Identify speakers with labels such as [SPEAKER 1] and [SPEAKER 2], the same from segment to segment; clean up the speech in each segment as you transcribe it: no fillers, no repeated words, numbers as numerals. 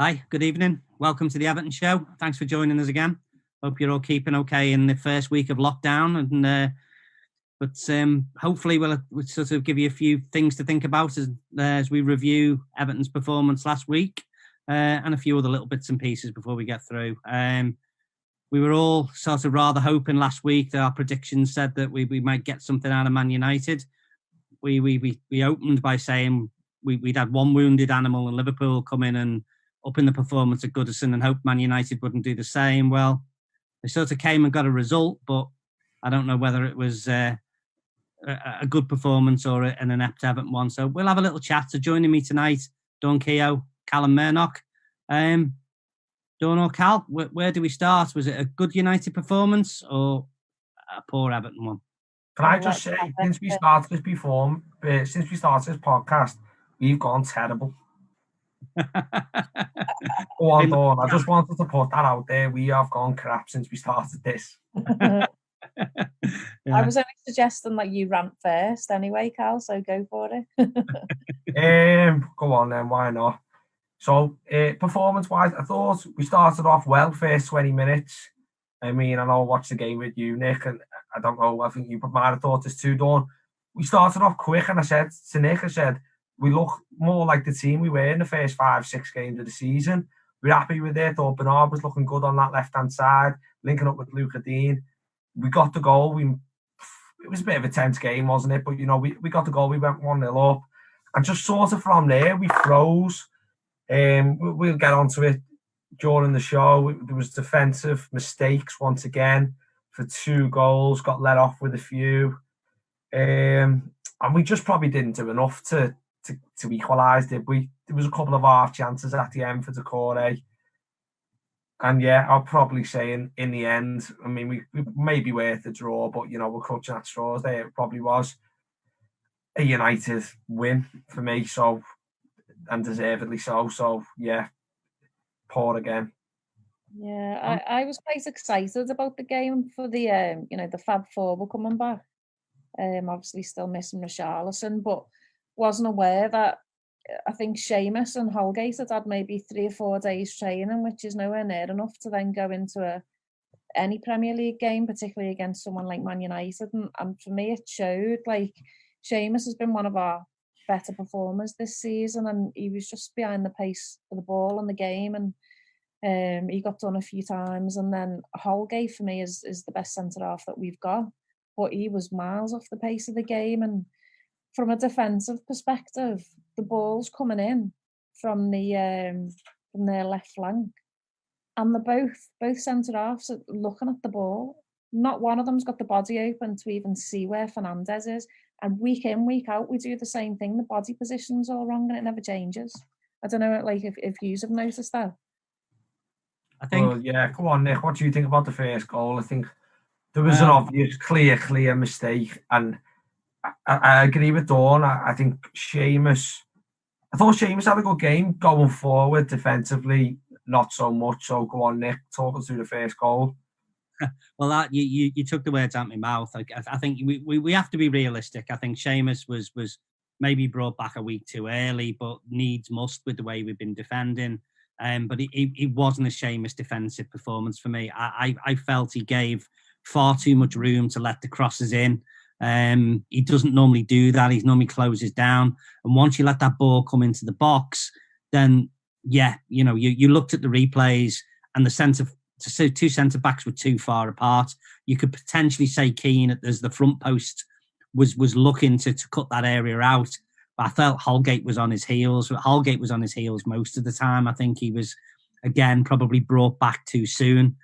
[SPEAKER 1] Hi, good evening. Welcome to the Everton show. Thanks for joining us again. Hope you're all keeping okay in the first week of lockdown, but hopefully we'll sort of give you a few things to think about as we review Everton's performance last week and a few other little bits and pieces before we get through. We were all sort of rather hoping last week that our predictions said that we might get something out of Man United. We opened by saying we'd had one wounded animal in Liverpool come in and up in the performance at Goodison and hoped Man United wouldn't do the same. Well, they sort of came and got a result, but I don't know whether it was a good performance or an inept Everton one. So we'll have a little chat. So joining me tonight, Don Keogh, Callum Murnock. Don or Cal, where do we start? Was it a good United performance or a poor Everton one?
[SPEAKER 2] Can I just say, since we started this podcast, we've gone terrible. Go on, Dawn. I just wanted to put that out there. We have gone crap since we started this.
[SPEAKER 3] Yeah. I was only suggesting that you rant first anyway, Cal, so go for it.
[SPEAKER 2] Go on then, why not? So, performance-wise, I thought we started off well, first 20 minutes. I mean, I know I watched the game with you, Nick, and I don't know, I think you might have thought this too, Dawn. We started off quick, and I said to Nick, we look more like the team we were in the first 5-6 games of the season. We're happy with it. Thought Bernard was looking good on that left-hand side, linking up with Luca Dean. We got the goal. It was a bit of a tense game, wasn't it? But, we got the goal. We went 1-0 up. And just sort of from there, we froze. We'll get onto it during the show. There was defensive mistakes once again for 2 goals. Got let off with a few. And we just probably didn't do enough to equalise, did we? There was a couple of half chances at the end for Decore. And yeah, I'll probably say in the end, I mean, we may be worth the draw, but, we're clutching at straws there. It probably was a United win for me, so, and deservedly so. So, yeah, poor again.
[SPEAKER 3] Yeah, I was quite excited about the game for the, the Fab Four were coming back. Obviously still missing Richarlison, but wasn't aware that I think Seamus and Holgate had maybe 3 or 4 days training, which is nowhere near enough to then go into any Premier League game, particularly against someone like Man United. And for me, it showed. Like, Seamus has been one of our better performers this season, and he was just behind the pace of the ball in the game, and he got done a few times. And then Holgate, for me, is the best centre-half that we've got, but he was miles off the pace of the game. And from a defensive perspective, the ball's coming in from their left flank, and they're both centre halves are looking at the ball. Not one of them's got the body open to even see where Fernandez is. And week in, week out, we do the same thing. The body position's all wrong, and it never changes. I don't know, like if you have noticed that.
[SPEAKER 2] I think. Well, yeah, come on, Nick. What do you think about the first goal? I think there was an obvious, clear mistake, and I agree with Dawn. I think I thought Seamus had a good game going forward defensively, not so much. So go on, Nick, talk us through the first goal.
[SPEAKER 1] Well, you took the words out of my mouth. I think we have to be realistic. I think Seamus was maybe brought back a week too early, but needs must with the way we've been defending. But it wasn't a Seamus defensive performance for me. I felt he gave far too much room to let the crosses in. He doesn't normally do that. He normally closes down. And once you let that ball come into the box, then, yeah, you looked at the replays and the two centre-backs were too far apart. You could potentially say Keane, as the front post, was looking to cut that area out. But I felt Holgate was on his heels. Holgate was on his heels most of the time. I think he was, again, probably brought back too soon.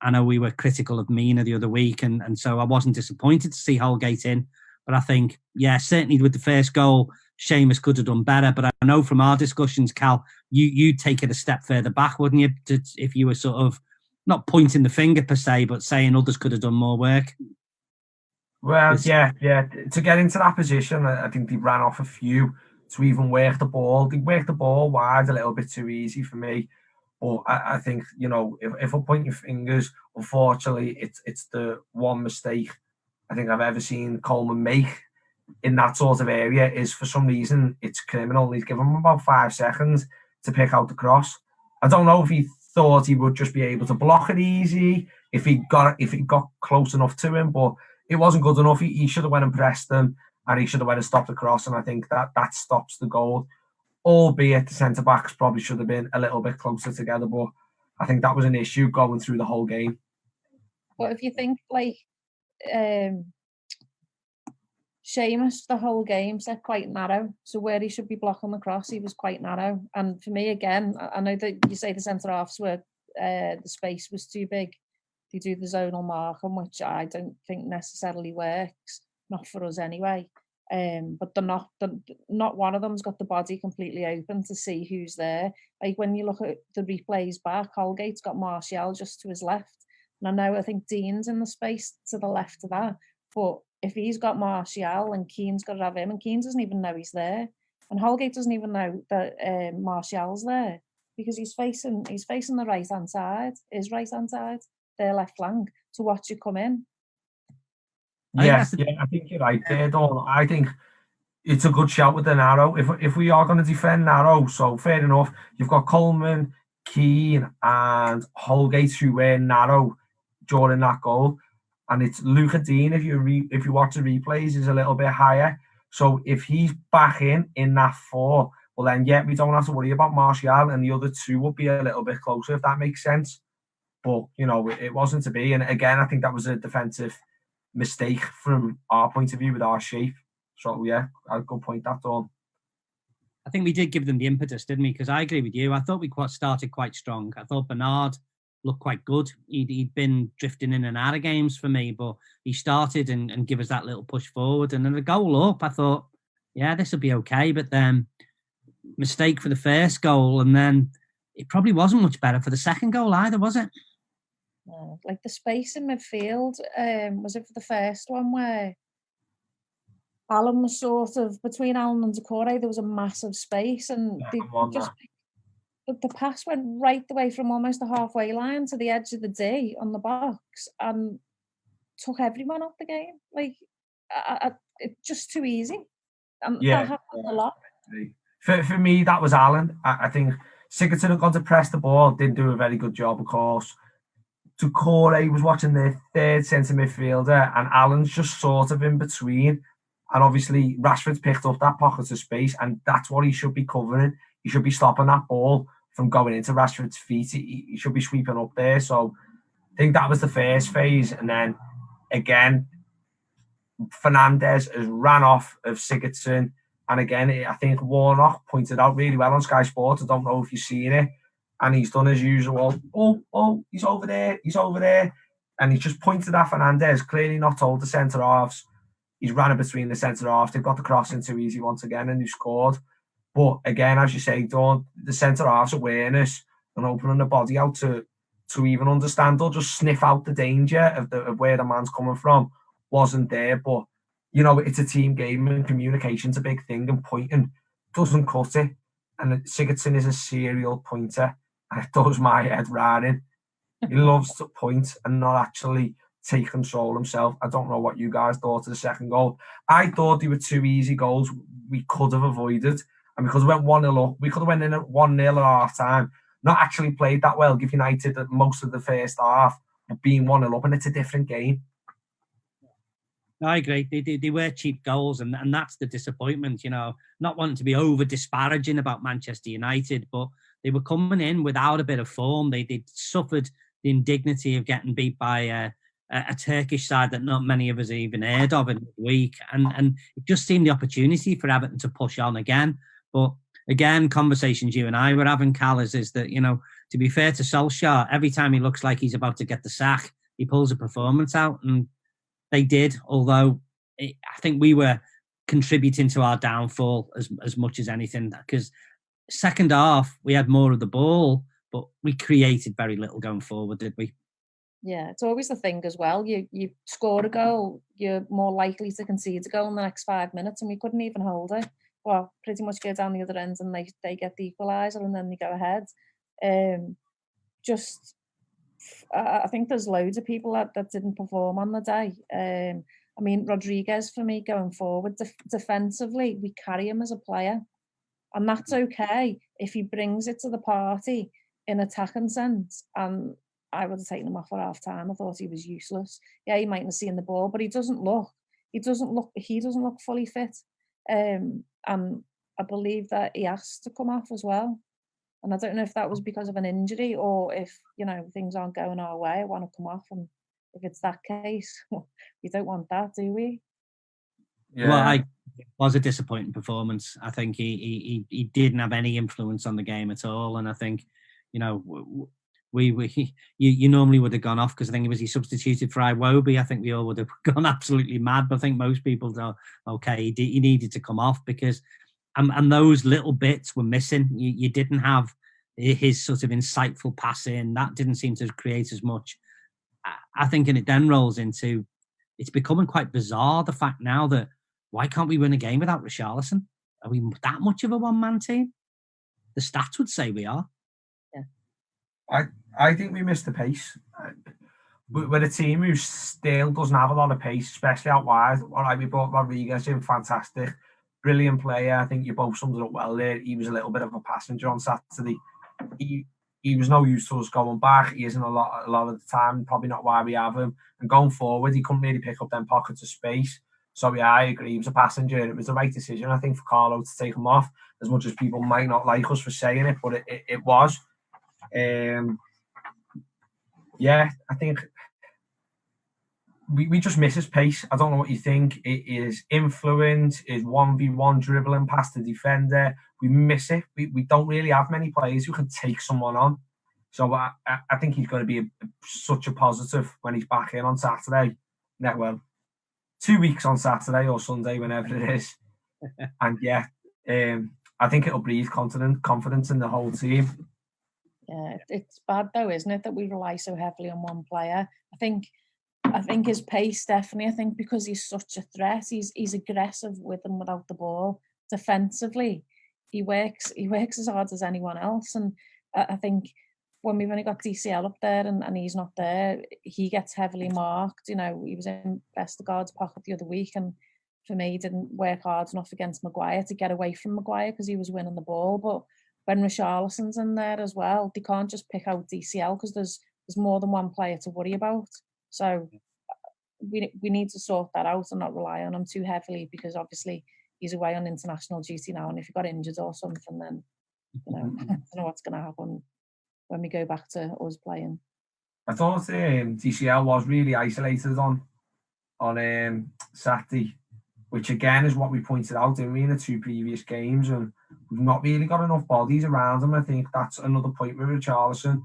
[SPEAKER 1] I know we were critical of Mina the other week, and so I wasn't disappointed to see Holgate in. But I think, yeah, certainly with the first goal, Seamus could have done better. But I know from our discussions, Cal, you'd take it a step further back, wouldn't you? If you were sort of not pointing the finger per se, but saying others could have done more work.
[SPEAKER 2] Well, yeah. To get into that position, I think they ran off a few to even work the ball. They worked the ball wide a little bit too easy for me. But I think, if I point your fingers, unfortunately, it's the one mistake I think I've ever seen Coleman make in that sort of area is, for some reason, it's criminal. He's given him about 5 seconds to pick out the cross. I don't know if he thought he would just be able to block it easy, if he got close enough to him, but it wasn't good enough. He should have went and pressed them, and he should have went and stopped the cross, and I think that stops the goal. Albeit the centre-backs probably should have been a little bit closer together, but I think that was an issue going through the whole game.
[SPEAKER 3] But if you think, like, Seamus, the whole game set quite narrow, so where he should be blocking the cross, he was quite narrow. And for me, again, I know that you say the centre-halves were, the space was too big. They do the zonal marking, which I don't think necessarily works, not for us anyway. But not one of them's got the body completely open to see who's there. Like when you look at the replays back, Holgate's got Martial just to his left. And I think Dean's in the space to the left of that. But if he's got Martial and Keane's got to have him, and Keane doesn't even know he's there. And Holgate doesn't even know that Martial's there because he's facing the right-hand side, his right-hand side, their left flank, to watch you come in.
[SPEAKER 2] I think you're right there, Dawn. I think it's a good shout with the narrow. If we are going to defend narrow, so fair enough. You've got Coleman, Keane, and Holgate who were narrow during that goal, and it's Luca Dean. If you watch the replays, is a little bit higher. So if he's back in that 4, well then we don't have to worry about Martial, and the other 2 will be a little bit closer if that makes sense. But it wasn't to be, and again I think that was a defensive mistake from our point of view with our shape. So a good point that on.
[SPEAKER 1] I think we did give them the impetus, didn't we? Because I agree with you. I thought we started quite strong. I thought Bernard looked quite good. He'd been drifting in and out of games for me, but he started and give us that little push forward. And then the goal up, I thought, this will be okay. But then mistake for the first goal, and then it probably wasn't much better for the second goal either, was it?
[SPEAKER 3] Like the space in midfield, was it for the first one where Alan was sort of between Alan and Decore, there was a massive space, and the pass went right the way from almost the halfway line to the edge of the D on the box and took everyone off the game. Like it's just too easy. And that happened a lot.
[SPEAKER 2] For me, that was Alan. I think Sigurdsson had gone to press the ball, didn't do a very good job, of course. Decore was watching the third centre midfielder, and Alan's just sort of in between. And obviously, Rashford's picked up that pocket of space, and that's what he should be covering. He should be stopping that ball from going into Rashford's feet. He should be sweeping up there. So I think that was the first phase. And then, again, Fernandez has ran off of Sigurdsson. And again, I think Warnock pointed out really well on Sky Sports. I don't know if you've seen it. And he's done as usual. Oh, he's over there. And he's just pointed at Fernandez, clearly not told the centre-halves. He's ran it between the centre-halves. They've got the crossing too easy once again, and he scored. But again, as you say, Dawn, the centre-halves' awareness and opening the body out to even understand or just sniff out the danger of where the man's coming from wasn't there. But, it's a team game and communication's a big thing, and pointing doesn't cut it. And Sigurdsson is a serial pointer. And it does my head running. He loves to point and not actually take control himself. I don't know what you guys thought of the second goal. I thought they were 2 easy goals we could have avoided. And because we went 1-0 up, we could have went in at 1-0 at half time. Not actually played that well, give United most of the first half, but being 1-0 up, and it's a different game.
[SPEAKER 1] I agree. They were cheap goals, and that's the disappointment, not wanting to be over disparaging about Manchester United, but they were coming in without a bit of form. They suffered the indignity of getting beat by a Turkish side that not many of us have even heard of in the week. And it just seemed the opportunity for Everton to push on again. But again, conversations you and I were having, Cal, is that, to be fair to Solskjaer, every time he looks like he's about to get the sack, he pulls a performance out. And they did, although I think we were contributing to our downfall as much as anything, because second half, we had more of the ball, but we created very little going forward, did we?
[SPEAKER 3] Yeah, it's always the thing as well. You score a goal, you're more likely to concede a goal in the next 5 minutes, and we couldn't even hold it. Well, pretty much go down the other end, and they get the equaliser, and then they go ahead. I think there's loads of people that didn't perform on the day. Rodriguez, for me, going forward, defensively, we carry him as a player. And that's okay if he brings it to the party in attacking sense, and I would have taken him off at half time. I thought he was useless. Yeah, he mightn't have seen the ball, but he doesn't look fully fit. And I believe that he asked to come off as well. And I don't know if that was because of an injury or if, things aren't going our way, I want to come off. And if it's that case, we don't want that, do we?
[SPEAKER 2] Yeah.
[SPEAKER 1] Well, it was a disappointing performance. I think he didn't have any influence on the game at all. And I think, you normally would have gone off because I think it was he substituted for Iwobi. I think we all would have gone absolutely mad. But I think most people thought, okay, he needed to come off because, and those little bits were missing. You didn't have his sort of insightful passing. That didn't seem to create as much. I think, and it then rolls into, it's becoming quite bizarre, the fact now that why can't we win a game without Richarlison? Are we that much of a one-man team? The stats would say we are.
[SPEAKER 2] Yeah. I think we missed the pace. We're a team who still doesn't have a lot of pace, especially out wide. All right, we brought Rodriguez in, fantastic. Brilliant player. I think you both summed it up well there. He was a little bit of a passenger on Saturday. He was no use to us going back. He isn't a lot of the time, probably not why we have him. And going forward, he couldn't really pick up them pockets of space. So yeah, I agree. He was a passenger. It was the right decision, I think, for Carlo to take him off. As much as people might not like us for saying it, but it was. Yeah, I think we just miss his pace. I don't know what you think. It is influence, is 1v1 dribbling past the defender. We miss it. We don't really have many players who can take someone on. So I think he's going to be such a positive when he's back in on Saturday. Yeah, well, 2 weeks on Saturday or Sunday, whenever it is. And yeah, I think it'll breathe confidence in the whole team.
[SPEAKER 3] Yeah, it's bad though, isn't it, that we rely so heavily on one player. I think his pace, definitely. I think because he's such a threat, he's aggressive with and without the ball. Defensively, he works as hard as anyone else. And I think when we've only got DCL up there and he's not there, he gets heavily marked. He was in Vestergaard's pocket the other week, and for me, he didn't work hard enough against Maguire to get away from Maguire because he was winning the ball. But when Richarlison's in there as well, they can't just pick out DCL because there's more than one player to worry about. So we need to sort that out and not rely on him too heavily, because obviously he's away on international duty now, and if he got injured or something, then I don't know what's going to happen when we go back to us playing.
[SPEAKER 2] I thought DCL was really isolated on Saturday, which again is what we pointed out, didn't we, in the two previous games, and we've not really got enough bodies around him. I think that's another point with Richarlison.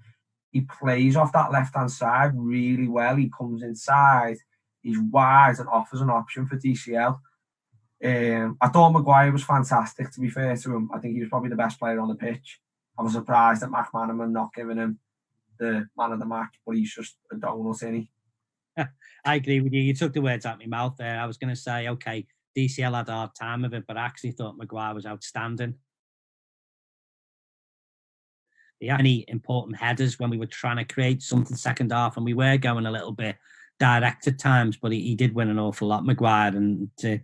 [SPEAKER 2] He plays off that left-hand side really well. He comes inside, he's wide and offers an option for DCL. I thought Maguire was fantastic, to be fair to him. I think he was probably the best player on the pitch. I was surprised at McManaman not giving him the man of the match, but he's just a donut, isn't he?
[SPEAKER 1] I agree with you. You took the words out of my mouth there. I was going to say, okay, DCL had a hard time of it, but I actually thought Maguire was outstanding. He had any important headers when we were trying to create something second half, and we were going a little bit direct at times, but he did win an awful lot, Maguire. And to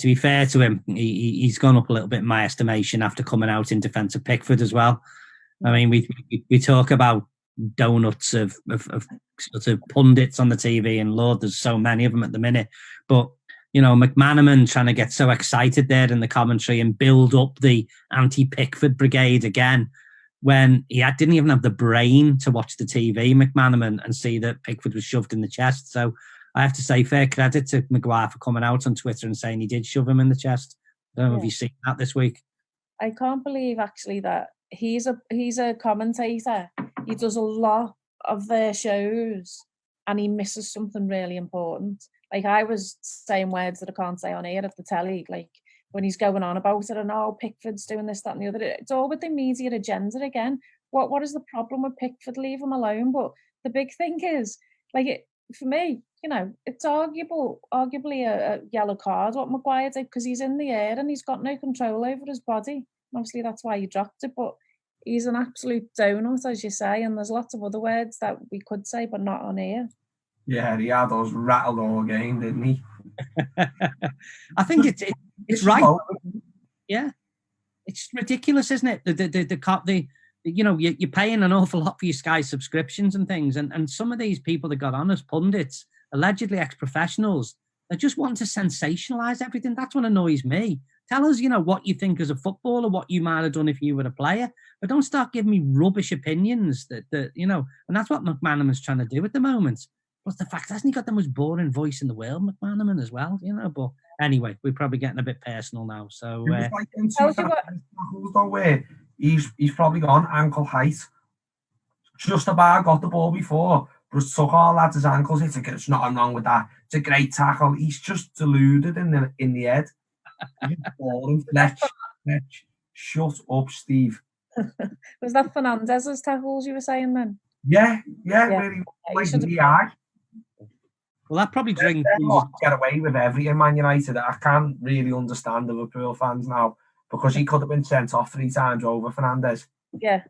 [SPEAKER 1] be fair to him, he's gone up a little bit in my estimation after coming out in defence of Pickford as well. I mean, we talk about donuts of sort of pundits on the TV, and Lord, there's so many of them at the minute. But McManaman trying to get so excited there in the commentary and build up the anti-Pickford brigade again, when he didn't even have the brain to watch the TV, McManaman, and see that Pickford was shoved in the chest. So I have to say fair credit to Maguire for coming out on Twitter and saying he did shove him in the chest. I don't know if you've seen that this week.
[SPEAKER 3] I can't believe actually that he's a commentator. He does a lot of their shows and he misses something really important. Like, I was saying words that I can't say on air at the telly, like when he's going on about it, and Pickford's doing this, that and the other. It's all with the media agenda again. What is the problem with Pickford? Leave him alone. But the big thing is, for me, it's arguably a yellow card what Maguire did, because he's in the air and he's got no control over his body. Obviously, that's why he dropped it, but he's an absolute donut, as you say, and there's lots of other words that we could say, but not on air.
[SPEAKER 2] Yeah, he had us rattled all game, didn't he?
[SPEAKER 1] I think it's right. Yeah, it's ridiculous, isn't it? The you're paying an awful lot for your Sky subscriptions and things. And some of these people that got on as pundits, allegedly ex-professionals, they just want to sensationalise everything. That's what annoys me. Tell us, what you think as a footballer, what you might have done if you were a player, but don't start giving me rubbish opinions that and that's what McManaman's trying to do at the moment. Plus the fact, hasn't he got the most boring voice in the world, McManaman, as well, but anyway, we're probably getting a bit personal now. So
[SPEAKER 2] it was like in two tackles though, where he's probably gone ankle height, just about got the ball before, but took all lads' ankles. It's nothing wrong with that. It's a great tackle. He's just deluded in the head. Fletch. Shut up, Steve.
[SPEAKER 3] Was that Fernandez's tackles you were saying then?
[SPEAKER 2] Yeah. Really.
[SPEAKER 1] Well, that probably drinks.
[SPEAKER 2] Get away with everything, Man United. I can't really understand Liverpool fans now, because he could have been sent off 3 times over, Fernandez.
[SPEAKER 3] Yeah.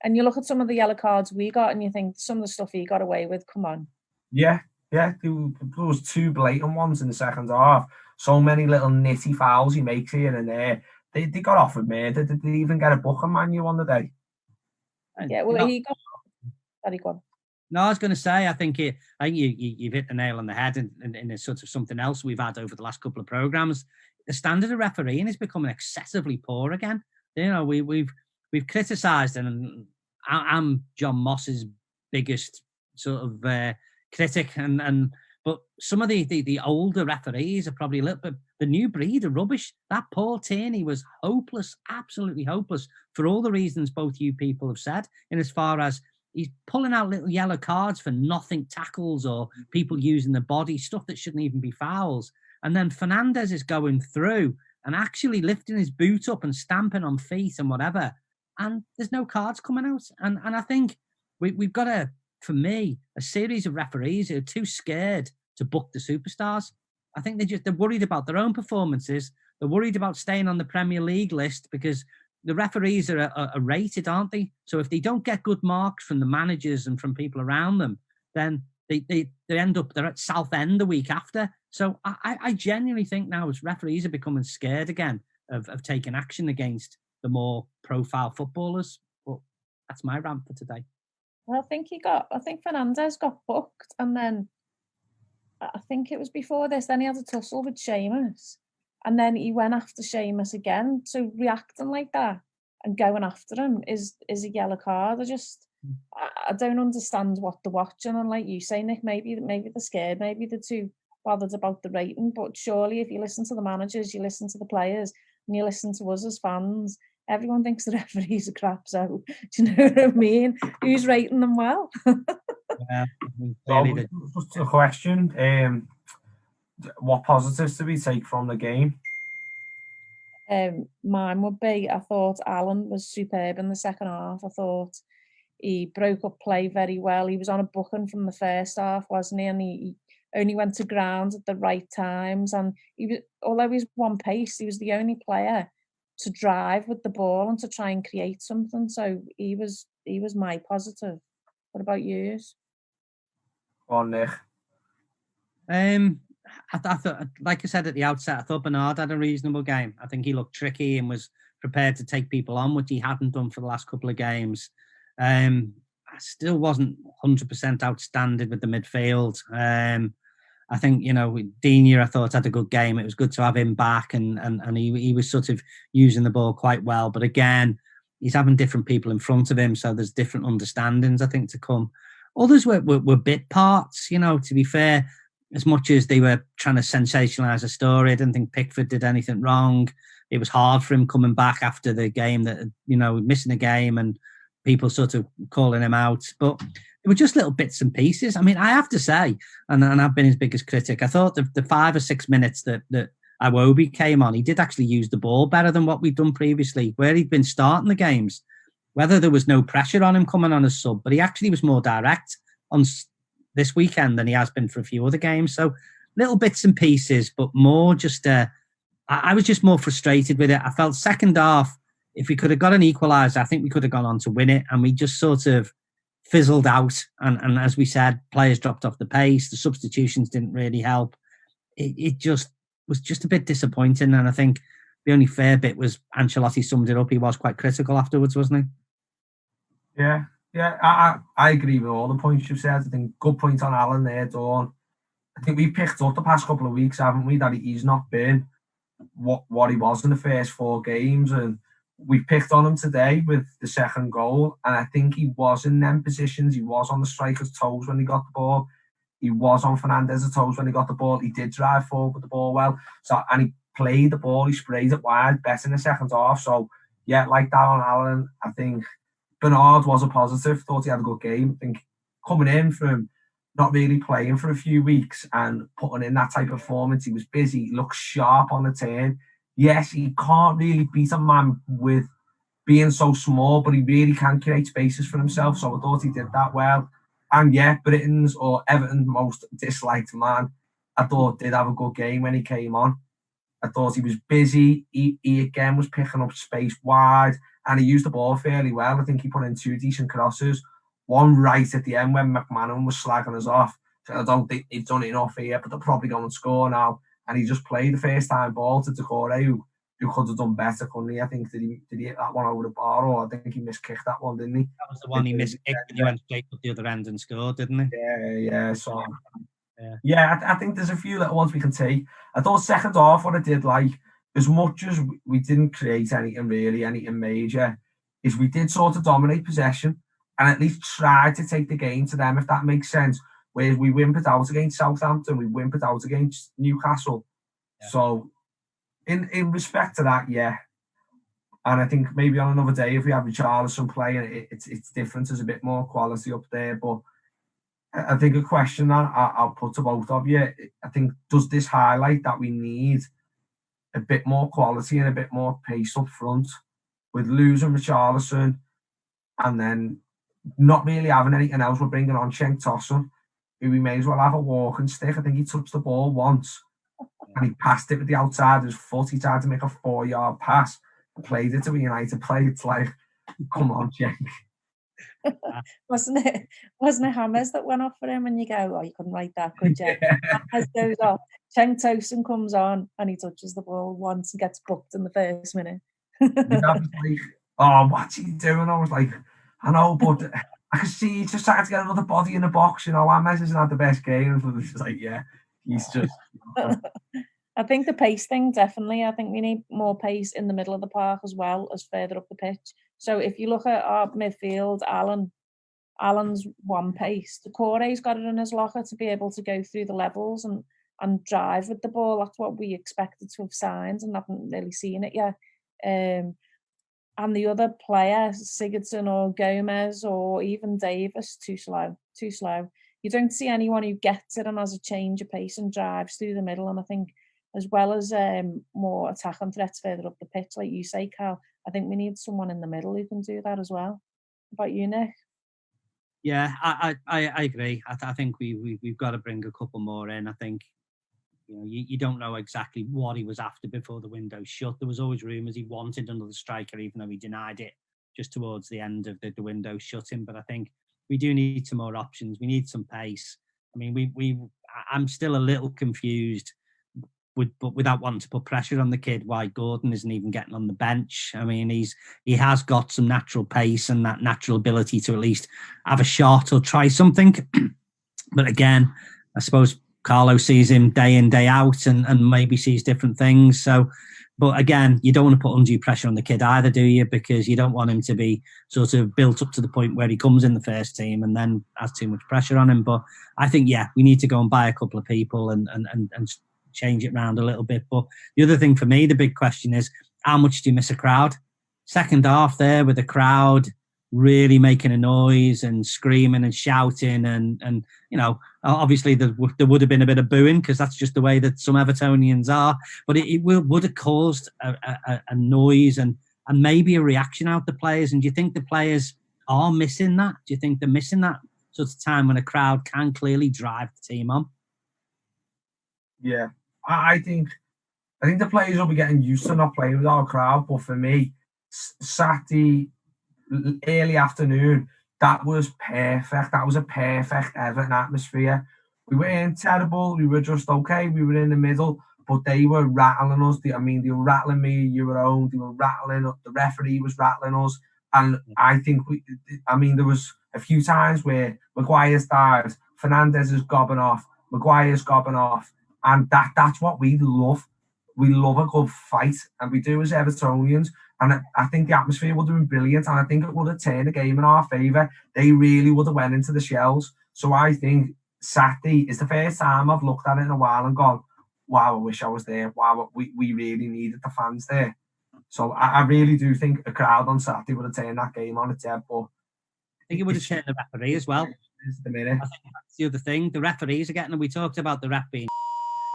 [SPEAKER 3] And you look at some of the yellow cards we got and you think some of the stuff he got away with, come on.
[SPEAKER 2] Yeah. There was 2 blatant ones in the second half. So many little nitty fouls he makes here and there. They got off with murder. Did they even get a booking, Man U, on the day?
[SPEAKER 3] Yeah, well, he got... Sorry, go on.
[SPEAKER 1] No, I was going to say, I think you've hit the nail on the head in sort of something else we've had over the last couple of programmes. The standard of refereeing is becoming excessively poor again. We've criticised, and I'm John Moss's biggest sort of critic, but some of the older referees are probably a little bit the new breed of rubbish. That Paul Tierney was hopeless, absolutely hopeless, for all the reasons both you people have said, in as far as he's pulling out little yellow cards for nothing tackles or people using the body, stuff that shouldn't even be fouls. And then Fernandez is going through and actually lifting his boot up and stamping on feet and whatever. And there's no cards coming out. And I think we've got for me, a series of referees who are too scared to book the superstars. I think they're worried about their own performances. They're worried about staying on the Premier League list, because the referees are rated, aren't they? So if they don't get good marks from the managers and from people around them, then they end up, they're at Southend the week after. So I genuinely think now as referees are becoming scared again of taking action against the more profile footballers. But that's my rant for today.
[SPEAKER 3] Well, I think Fernandez got booked, and then I think it was before this, then he had a tussle with Seamus, and then he went after Seamus again. So reacting like that and going after him is a yellow card. I don't understand what they're watching, and like you say, Nick, maybe they're scared, maybe they're too bothered about the rating, but surely if you listen to the managers, you listen to the players, and you listen to us as fans, everyone thinks the referees are crap. So do you know what I mean? Who's rating them well?
[SPEAKER 2] Yeah, really just a question. What positives do we take from the game?
[SPEAKER 3] Mine would be, I thought Alan was superb in the second half. I thought he broke up play very well. He was on a booking from the first half, wasn't he? And he only went to ground at the right times. And although he's one pace, he was the only player to drive with the ball and to try and create something. So he was my positive. What about yours?
[SPEAKER 2] On Nick.
[SPEAKER 1] I thought, like I said at the outset, I thought Bernard had a reasonable game. I think he looked tricky and was prepared to take people on, which he hadn't done for the last couple of games. I still wasn't 100% outstanding with the midfield. I think, Digne, I thought, had a good game. It was good to have him back, and he was sort of using the ball quite well. But again, he's having different people in front of him, so there's different understandings, I think, to come. Others were bit parts, to be fair. As much as they were trying to sensationalise a story, I didn't think Pickford did anything wrong. It was hard for him coming back after the game, that missing a game and people sort of calling him out. But it were just little bits and pieces. I mean, I have to say, and I've been his biggest critic, I thought the 5 or 6 minutes that Iwobi came on, he did actually use the ball better than what we'd done previously, where he'd been starting the games. Whether there was no pressure on him coming on as sub, but he actually was more direct on this weekend than he has been for a few other games. So little bits and pieces, but more just I was just more frustrated with it. I felt second half, if we could have got an equaliser, I think we could have gone on to win it, and we just sort of fizzled out. And as we said, players dropped off the pace. The substitutions didn't really help. It just was just a bit disappointing. And I think the only fair bit was Ancelotti summed it up. He was quite critical afterwards, wasn't he?
[SPEAKER 2] Yeah, yeah, I agree with all the points you've said. I think good point on Alan there, Dawn. I think we picked up the past couple of weeks, haven't we, that he's not been what he was in the first 4 games, and we picked on him today with the second goal, and I think he was in them positions. He was on the striker's toes when he got the ball. He was on Fernandez's toes when he got the ball. He did drive forward with the ball well. So, and he played the ball. He sprayed it wide better in the second half. So yeah, like that on Alan, I think Bernard was a positive. Thought he had a good game. I think coming in from not really playing for a few weeks and putting in that type of performance, he was busy. He looked sharp on the turn. Yes, he can't really beat a man with being so small, but he really can create spaces for himself. So I thought he did that well. And yeah, Britain's or Everton's most disliked man, I thought did have a good game when he came on. I thought he was busy. He again was picking up space wide, and he used the ball fairly well. I think he put in 2 decent crosses. One right at the end when McManaman was slagging us off. So I don't think he's done enough here, but they're probably going to score now. And he just played the first time ball to Decore, who could have done better, couldn't he? I think did he hit that one over the bar, or I think he miskicked that one, didn't he?
[SPEAKER 1] That was the one he miskicked, and he went straight up the other end and scored, didn't he?
[SPEAKER 2] Yeah. So yeah, I think there's a few little ones we can take. I thought second half, what I did like, as much as we didn't create anything major, is we did sort of dominate possession and at least try to take the game to them, if that makes sense. Whereas we whimpered out against Southampton, we whimpered out against Newcastle. Yeah. So in respect to that, yeah. And I think maybe on another day, if we have Richarlison playing, it's different. There's a bit more quality up there. But I think a question that I'll put to both of you, I think, does this highlight that we need a bit more quality and a bit more pace up front with losing Richarlison and then not really having anything else? We're bringing on Cenk Tosun, who we may as well have a walking stick. I think he touched the ball once and he passed it with the outside of his foot. He tried to make a 4-yard pass and played it to a United player. It's like, come on, Cenk.
[SPEAKER 3] Wasn't it Hammers that went off for him, and you go, oh, you couldn't write that, could you? Hammers goes off, Cenk Tosun comes on and he touches the ball once and gets booked in the first minute.
[SPEAKER 2] I was like, oh, what's he doing? I was like, I know, but I could see he just tried to get another body in the box. You know, Hammers hasn't had the best game. So it's like, yeah, he's just.
[SPEAKER 3] I think the pace thing, definitely. I think we need more pace in the middle of the park as well as further up the pitch. So if you look at our midfield, Alan's one pace. Decore's got it in his locker to be able to go through the levels and drive with the ball. That's what we expected to have signed and haven't really seen it yet. And the other players, Sigurdsson or Gomez or even Davis, too slow. You don't see anyone who gets it and has a change of pace and drives through the middle. And I think as well as more attacking threats further up the pitch, like you say, Cal, I think we need someone in the middle who can do that as well. What about you, Nick?
[SPEAKER 1] Yeah, I agree. I think we've got to bring a couple more in. I think, you know, you don't know exactly what he was after before the window shut. There was always rumours he wanted another striker, even though he denied it just towards the end of the window shutting. But I think we do need some more options. We need some pace. I mean, I'm still a little confused, but without wanting to put pressure on the kid, why Gordon isn't even getting on the bench. I mean, he has got some natural pace and that natural ability to at least have a shot or try something. But again, I suppose Carlo sees him day in, day out and maybe sees different things. So, but again, you don't want to put undue pressure on the kid either, do you? Because you don't want him to be sort of built up to the point where he comes in the first team and then has too much pressure on him. But I think, yeah, we need to go and buy a couple of people and change it around a little bit. But the other thing for me, the big question is, how much do you miss a crowd? Second half there with the crowd really making a noise and screaming and shouting and you know, obviously there would have been a bit of booing because that's just the way that some Evertonians are, but it would have caused a noise and maybe a reaction out the players. And do you think the players are missing that? Do you think they're missing that sort of time when a crowd can clearly drive the team on?
[SPEAKER 2] Yeah, I think the players will be getting used to not playing with our crowd. But for me, Saturday early afternoon, that was perfect. That was a perfect Everton atmosphere. We weren't terrible. We were just okay. We were in the middle, but they were rattling us. They were rattling me. You were owned. They were rattling. The referee was rattling us. And I think there was a few times where Maguire's dived, Fernandez is gobbing off, Maguire's gobbing off, and that's what we love. We love a good fight, and we do as Evertonians. And I think the atmosphere would have been brilliant, and I think it would have turned the game in our favour. They really would have went into the shells. So I think Saturday is the first time I've looked at it in a while and gone, wow, I wish I was there. Wow, we really needed the fans there. So I really do think a crowd on Saturday would have turned that game on its head. But
[SPEAKER 1] I think it would have turned the referee as well.
[SPEAKER 2] The minute.
[SPEAKER 1] I think that's the other thing. The referees are getting, we talked about the ref being,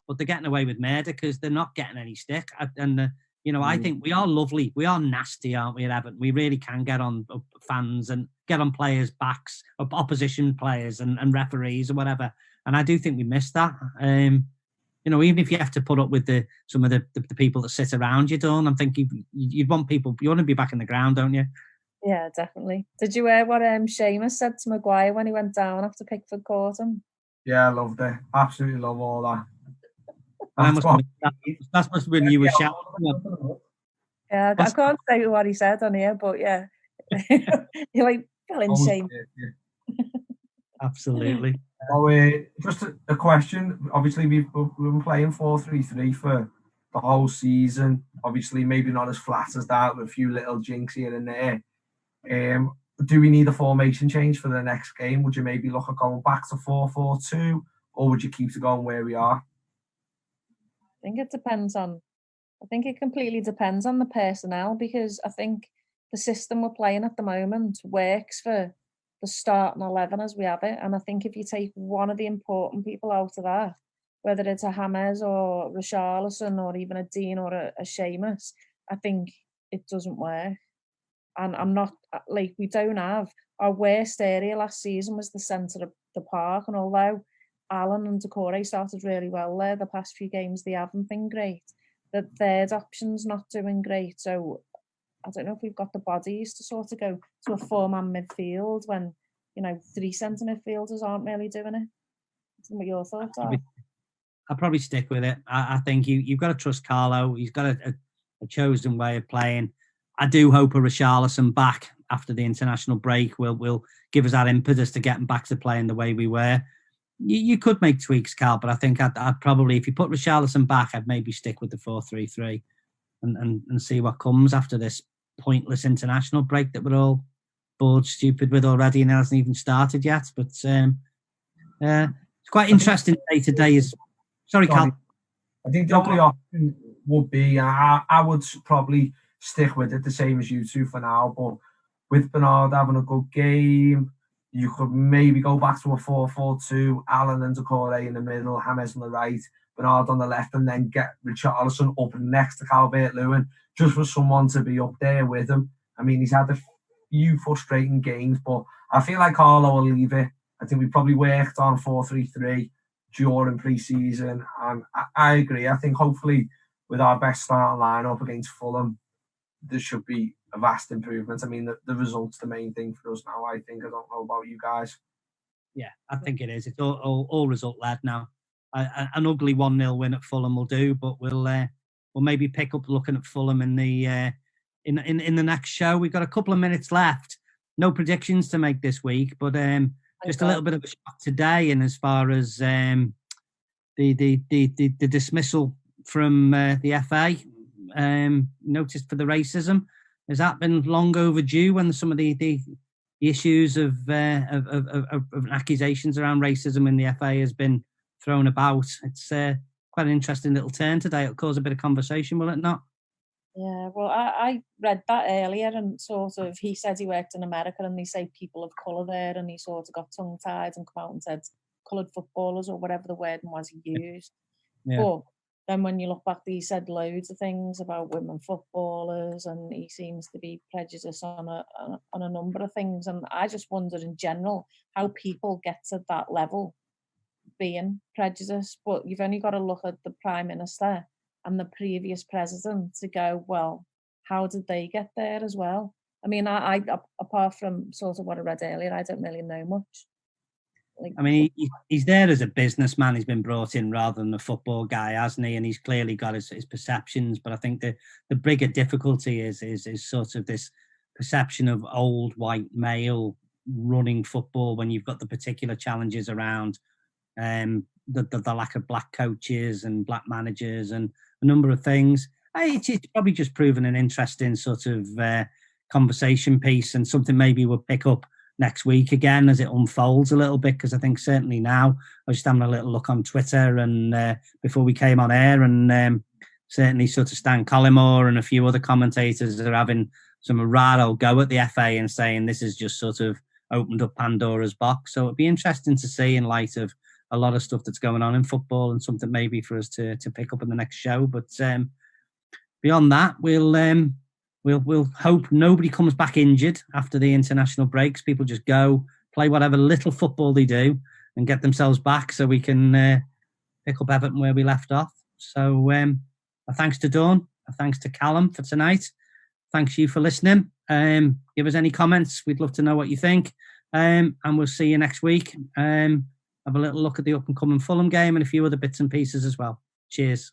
[SPEAKER 1] but they're getting away with murder because they're not getting any stick. And I think we are lovely. We are nasty, aren't we, at Everton? We really can get on fans and get on players' backs, opposition players and referees or whatever. And I do think we missed that. Even if you have to put up with some of the people that sit around you, Dawn, I'm thinking you'd want people, you want to be back in the ground, don't you?
[SPEAKER 3] Yeah, definitely. Did you hear what Seamus said to Maguire when he went down after Pickford caught him?
[SPEAKER 2] Yeah, I loved it. Absolutely love all that.
[SPEAKER 1] That's must have been you were shouting.
[SPEAKER 3] Yeah, I can't say what he said on here, but yeah. You're like, in shame.
[SPEAKER 1] Absolutely.
[SPEAKER 2] Just a question. Obviously, we've been playing 4-3-3 for the whole season. Obviously, maybe not as flat as that, with a few little jinks here and there. Do we need a formation change for the next game? Would you maybe look at going back to 4-4-2, or would you keep to going where we are?
[SPEAKER 3] I think it completely depends on the personnel, because I think the system we're playing at the moment works for the starting 11 as we have it. And I think if you take one of the important people out of that, whether it's a James or Richarlison or even a Dean or a Seamus, I think it doesn't work. And I'm not, like, we don't have, our worst area last season was the centre of the park. And although Alan and Decore started really well there, the past few games they haven't been great. The third option's not doing great. So I don't know if we've got the bodies to sort of go to a 4-man midfield when, 3 centre midfielders aren't really doing it. I don't know what your thoughts are.
[SPEAKER 1] I'll probably stick with it. I think you've got to trust Carlo. He's got a chosen way of playing. I do hope a Richarlison back after the international break will give us that impetus to getting back to playing the way we were. You could make tweaks, Cal, but I think I'd probably, if you put Richarlison back, I'd maybe stick with the 4-3-3 and see what comes after this pointless international break that we're all bored stupid with already, and it hasn't even started yet. But it's quite interesting day to day. Sorry, Cal.
[SPEAKER 2] I think the only option would be, I would probably stick with it the same as you two for now, but with Bernard having a good game, you could maybe go back to a 4-4-2, Alan and Decore in the middle, James on the right, Bernard on the left, and then get Richarlison up next to Calvert-Lewin, just for someone to be up there with him. I mean, he's had a few frustrating games, but I feel like Carlo will leave it. I think we probably worked on 4-3-3 during pre-season, and I agree. I think hopefully with our best starting lineup against Fulham, there should be a vast improvement. I mean, the result's the main thing for us now, I think. I don't know about you guys.
[SPEAKER 1] Yeah, I think it is. It's all result-led now. An ugly 1-0 win at Fulham will do, but we'll maybe pick up looking at Fulham in the next show. We've got a couple of minutes left. No predictions to make this week, but just a little bit of a shock today, and as far as the dismissal from the FA, noticed for the racism, has that been long overdue? When some of the issues of accusations around racism in the FA has been thrown about, it's quite an interesting little turn today. It'll cause a bit of conversation, will it not?
[SPEAKER 3] Yeah, well, I read that earlier, and sort of he said he worked in America, and they say people of colour there, and he sort of got tongue-tied and come out and said coloured footballers or whatever the word was he used. Yeah. But then when you look back, he said loads of things about women footballers, and he seems to be prejudiced on a number of things. And I just wondered in general how people get to that level being prejudiced. But you've only got to look at the Prime Minister and the previous president to go, well, how did they get there as well? I mean, I apart from sort of what I read earlier, I don't really know much.
[SPEAKER 1] I mean, he's there as a businessman. He's been brought in rather than a football guy, hasn't he? And he's clearly got his perceptions. But I think the bigger difficulty is sort of this perception of old white male running football when you've got the particular challenges around the lack of black coaches and black managers and a number of things. It's probably just proven an interesting sort of conversation piece, and something maybe we'll pick up next week again as it unfolds a little bit, because I think certainly now, I was just having a little look on Twitter and before we came on air, and certainly sort of Stan Collymore and a few other commentators are having some rare old go at the FA and saying this is just sort of opened up Pandora's box. So it'd be interesting to see in light of a lot of stuff that's going on in football, and something maybe for us to pick up in the next show. But beyond that, we'll hope nobody comes back injured after the international breaks. People just go play whatever little football they do and get themselves back, so we can pick up Everton where we left off. So a thanks to Dawn, a thanks to Callum for tonight. Thanks you for listening. Give us any comments. We'd love to know what you think. And we'll see you next week. Have a little look at the up and coming Fulham game and a few other bits and pieces as well. Cheers.